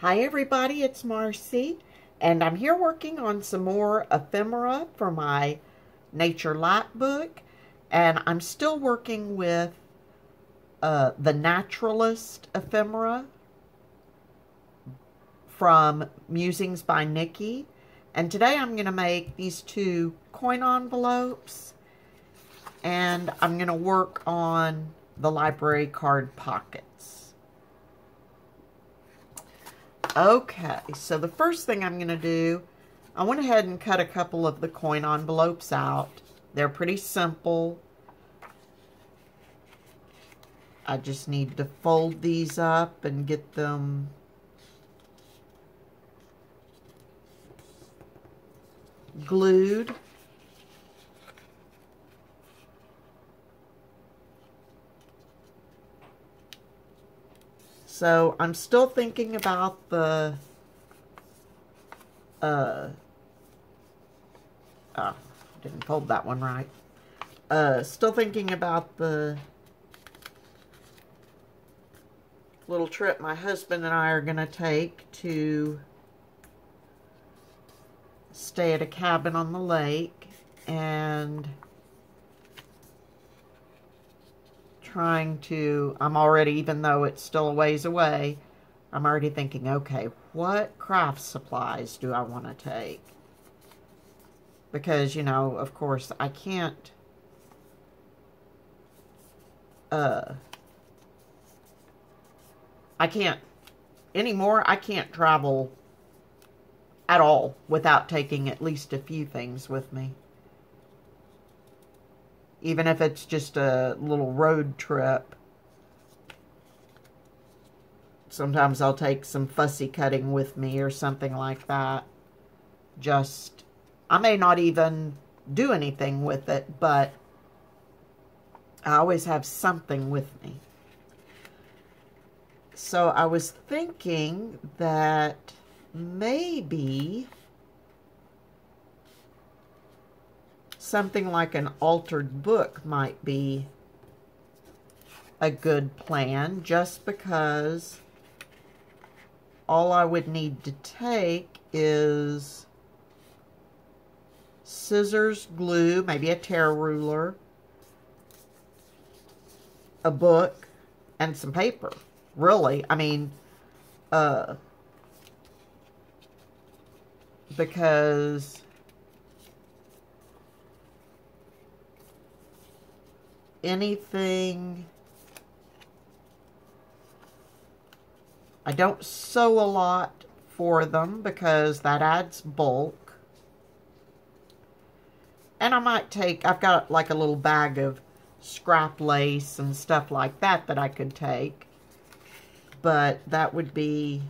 Hi everybody, it's Marcy, and I'm here working on some more ephemera for my Nature Light book, and I'm still working with the Naturalist ephemera from Musings by Nikki, and today I'm going to make these two coin envelopes, and I'm going to work on the library card pockets. Okay, so the first thing I'm going to do, I went ahead and cut a couple of the coin envelopes out. They're pretty simple. I just need to fold these up and get them glued. So I'm still thinking about the didn't fold that one right. Still thinking about the little trip my husband and I are going to take to stay at a cabin on the lake, and trying to, I'm already, even though it's still a ways away, I'm already thinking, okay, what craft supplies do I want to take? Because, you know, of course, I can't anymore, I can't travel at all without taking at least a few things with me. Even if it's just a little road trip. Sometimes I'll take some fussy cutting with me or something like that. Just, I may not even do anything with it, but I always have something with me. So I was thinking that maybe something like an altered book might be a good plan, just because all I would need to take is scissors, glue, maybe a tear ruler, a book, and some paper. Really, I mean, because anything, I don't sew a lot for them because that adds bulk. And I might take, I've got like a little bag of scrap lace and stuff like that that I could take. But that would be,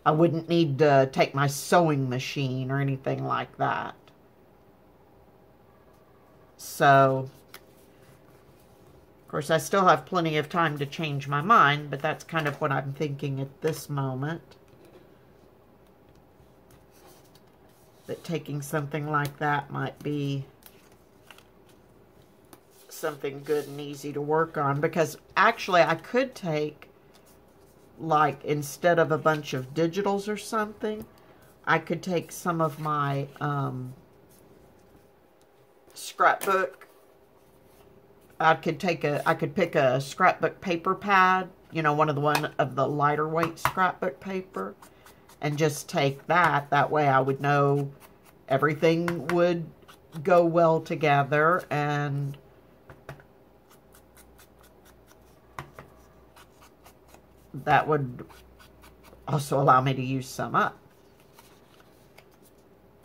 I wouldn't need to take my sewing machine or anything like that. So, of course, I still have plenty of time to change my mind, but that's kind of what I'm thinking at this moment. That taking something like that might be something good and easy to work on, because actually I could take, like, instead of a bunch of digitals or something, I could take some of my scrapbook. I could pick a scrapbook paper pad, you know, one of the lighter weight scrapbook paper, and just take that. That way I would know everything would go well together, and that would also allow me to use some up,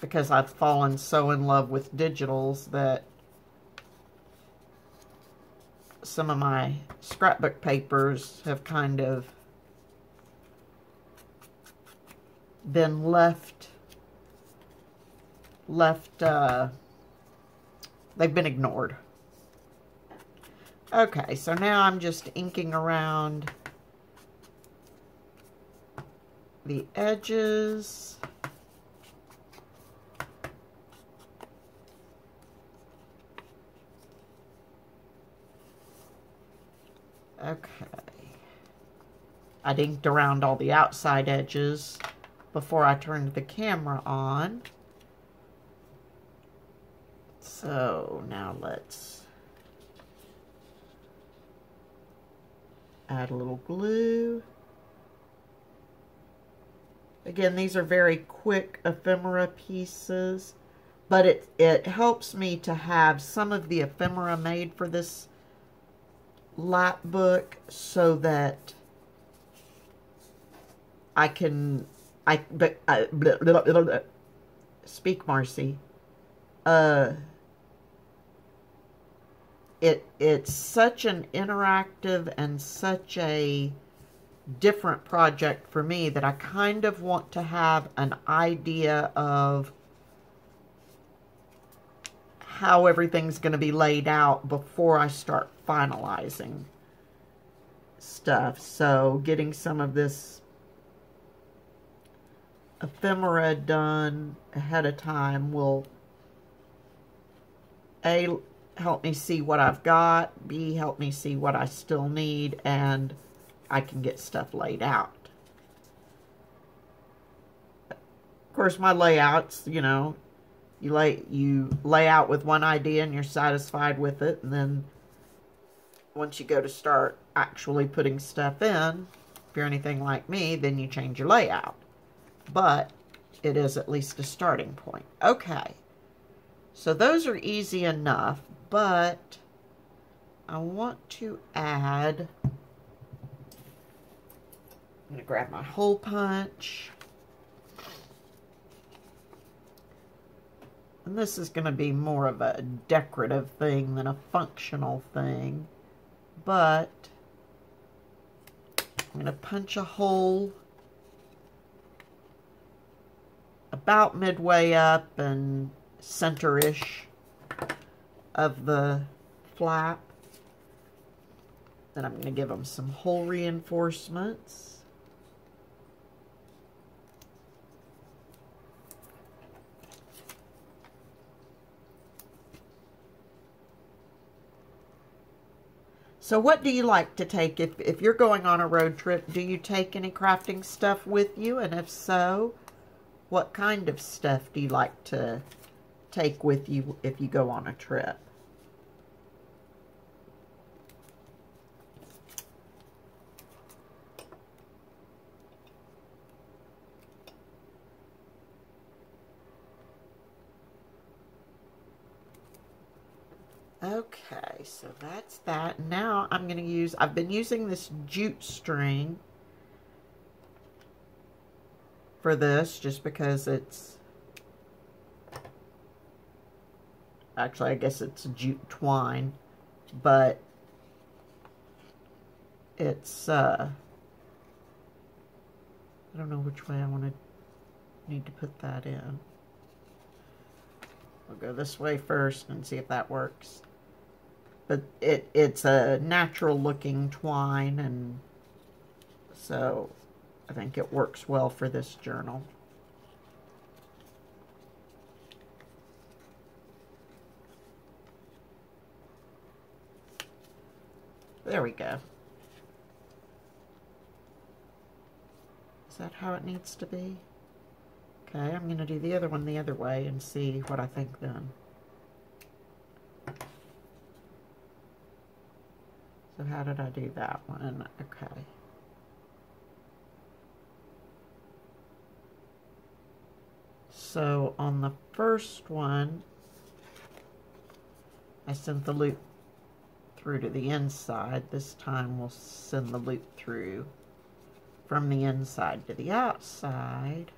because I've fallen so in love with digitals that some of my scrapbook papers have kind of been left, they've been ignored. Okay, so now I'm just inking around the edges. Okay. I'd inked around all the outside edges before I turned the camera on. So now let's add a little glue. Again, these are very quick ephemera pieces, but it helps me to have some of the ephemera made for this lap book so that I can, speak, Marcy. It's such an interactive and such a different project for me that I kind of want to have an idea of how everything's going to be laid out before I start finalizing stuff. So getting some of this ephemera done ahead of time will A, help me see what I've got, B, help me see what I still need, and I can get stuff laid out. Of course, my layouts, you know, you lay out with one idea and you're satisfied with it, and then once you go to start actually putting stuff in, if you're anything like me, then you change your layout. But it is at least a starting point. Okay, so those are easy enough, but I want to add, I'm going to grab my hole punch. And this is going to be more of a decorative thing than a functional thing. But I'm going to punch a hole about midway up and center-ish of the flap. Then I'm going to give them some hole reinforcements. So what do you like to take if you're going on a road trip? Do you take any crafting stuff with you? And if so, what kind of stuff do you like to take with you if you go on a trip? Okay, so that's that. Now I'm going to use, I've been using this jute string for this just because it's, actually I guess it's jute twine, but it's, I don't know which way I need to put that in. We'll go this way first and see if that works. But it's a natural looking twine, and so I think it works well for this journal. There we go. Is that how it needs to be? Okay, I'm going to do the other one the other way and see what I think then. So how did I do that one? Okay. So on the first one, I sent the loop through to the inside. This time we'll send the loop through from the inside to the outside.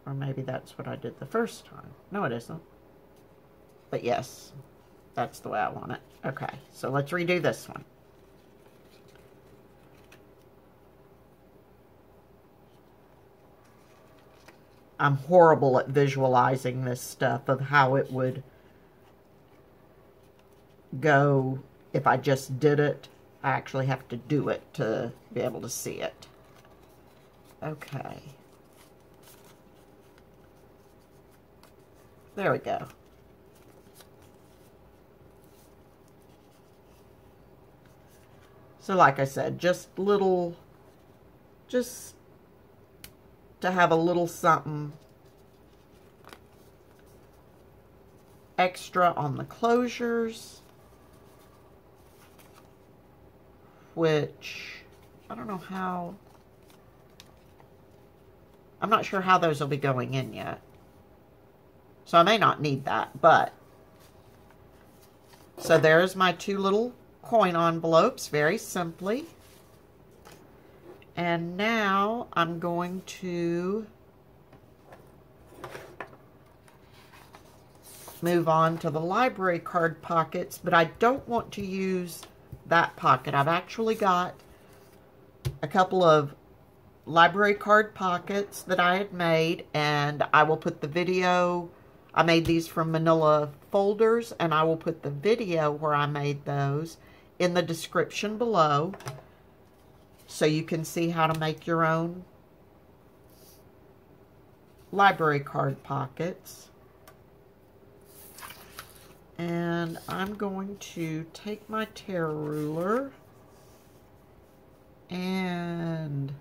Or maybe that's what I did the first time. No, it isn't. But yes, that's the way I want it. Okay, so let's redo this one. I'm horrible at visualizing this stuff of how it would go if I just did it. I actually have to do it to be able to see it. Okay. There we go. So like I said, just to have a little something extra on the closures, which I don't know how, I'm not sure how those will be going in yet. So I may not need that, but, so there's my 2 little coin envelopes, very simply. And now I'm going to move on to the library card pockets, but I don't want to use that pocket. I've actually got a couple of library card pockets that I had made, and I will put the video. I made these from manila folders, and I will put the video where I made those in the description below, so you can see how to make your own library card pockets. And I'm going to take my tear ruler and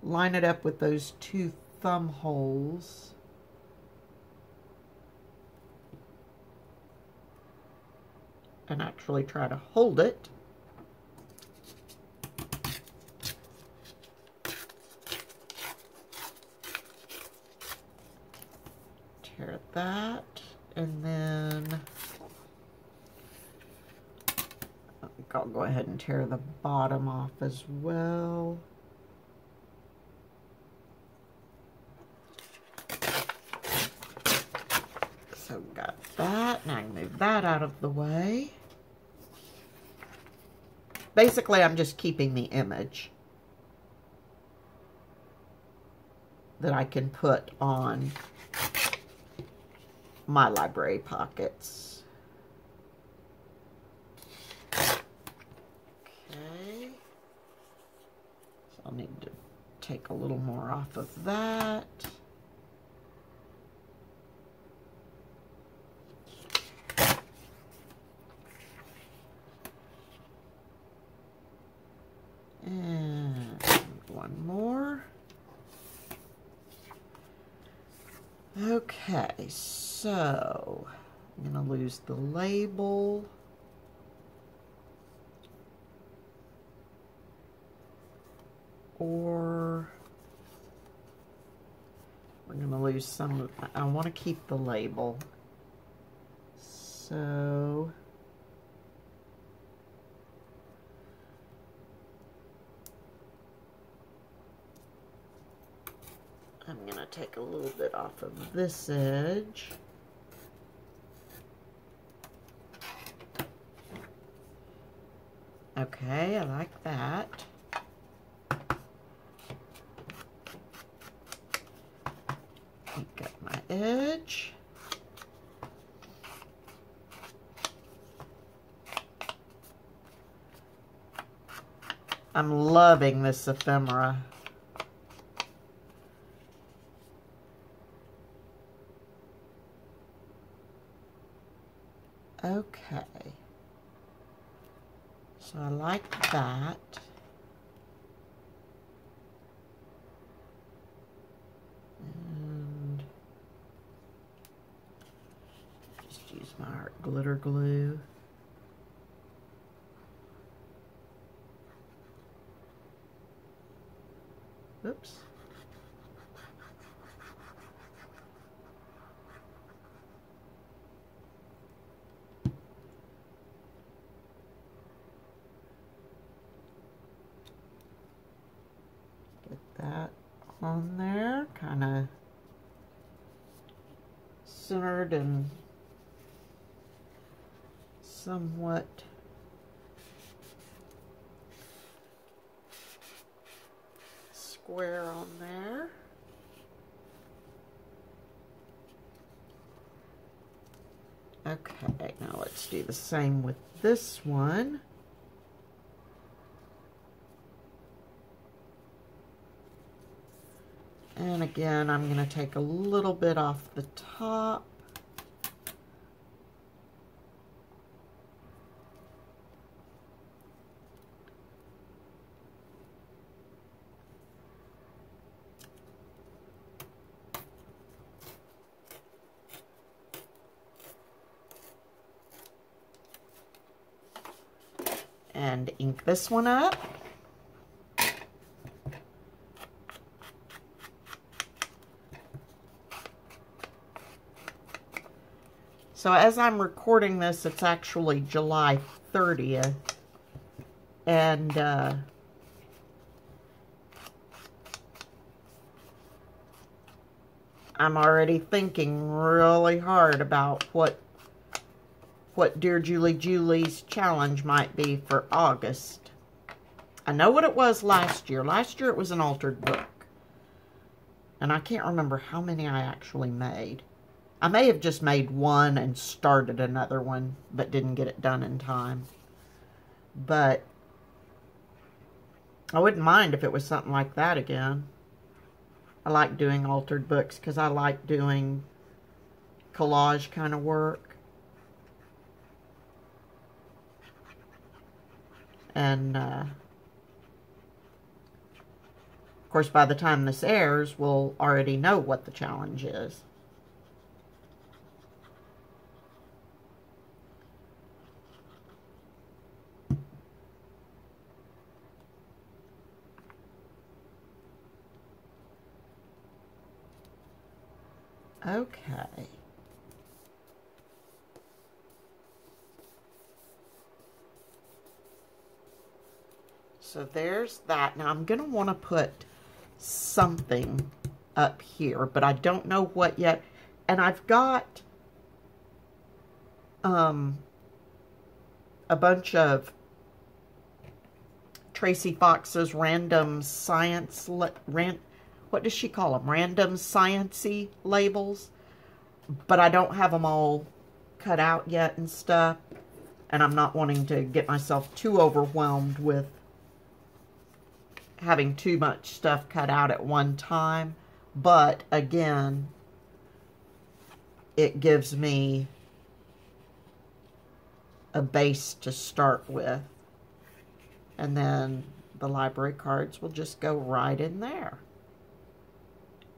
line it up with those 2 thumb holes. And actually try to hold it. Tear that, and then I think I'll go ahead and tear the bottom off as well. So got that, now I can move that out of the way. Basically, I'm just keeping the image that I can put on my library pockets. Okay. So I'll need to take a little more off of that. And one more. Okay, so I'm going to lose the label. Or we're going to lose some. I want to keep the label. So I'm going to take a little bit off of this edge. Okay, I like that. Got my edge. I'm loving this ephemera. Okay, so I like that. And just use my art glitter glue. Oops. That on there, kind of centered and somewhat square on there. Okay, now let's do the same with this one. And again, I'm going to take a little bit off the top. and ink this one up. So as I'm recording this, it's actually July 30th. And I'm already thinking really hard about what Dear Julie Julie's challenge might be for August. I know what it was last year. Last year it was an altered book. And I can't remember how many I actually made. I may have just made one and started another one, but didn't get it done in time. But I wouldn't mind if it was something like that again. I like doing altered books because I like doing collage kind of work. And, of course, by the time this airs, we'll already know what the challenge is. Okay. So there's that. Now I'm going to want to put something up here, but I don't know what yet. And I've got a bunch of Tracy Fox's random science, what does she call them? Random sciencey labels. But I don't have them all cut out yet and stuff. And I'm not wanting to get myself too overwhelmed with having too much stuff cut out at one time. But again, it gives me a base to start with. And then the library cards will just go right in there.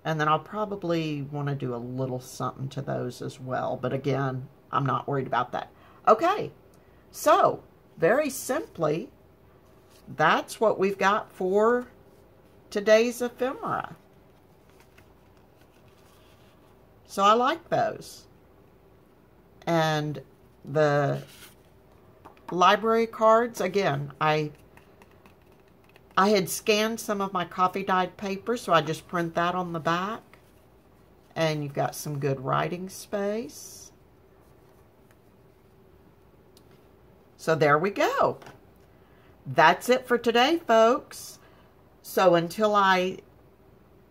And then I'll probably want to do a little something to those as well. But again, I'm not worried about that. Okay, so very simply, that's what we've got for today's ephemera. So I like those. And the library cards, again, I had scanned some of my coffee dyed paper, so I just print that on the back. And you've got some good writing space. So there we go. That's it for today, folks. So until I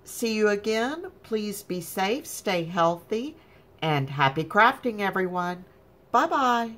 see you again, please be safe, stay healthy, and happy crafting, everyone. Bye-bye.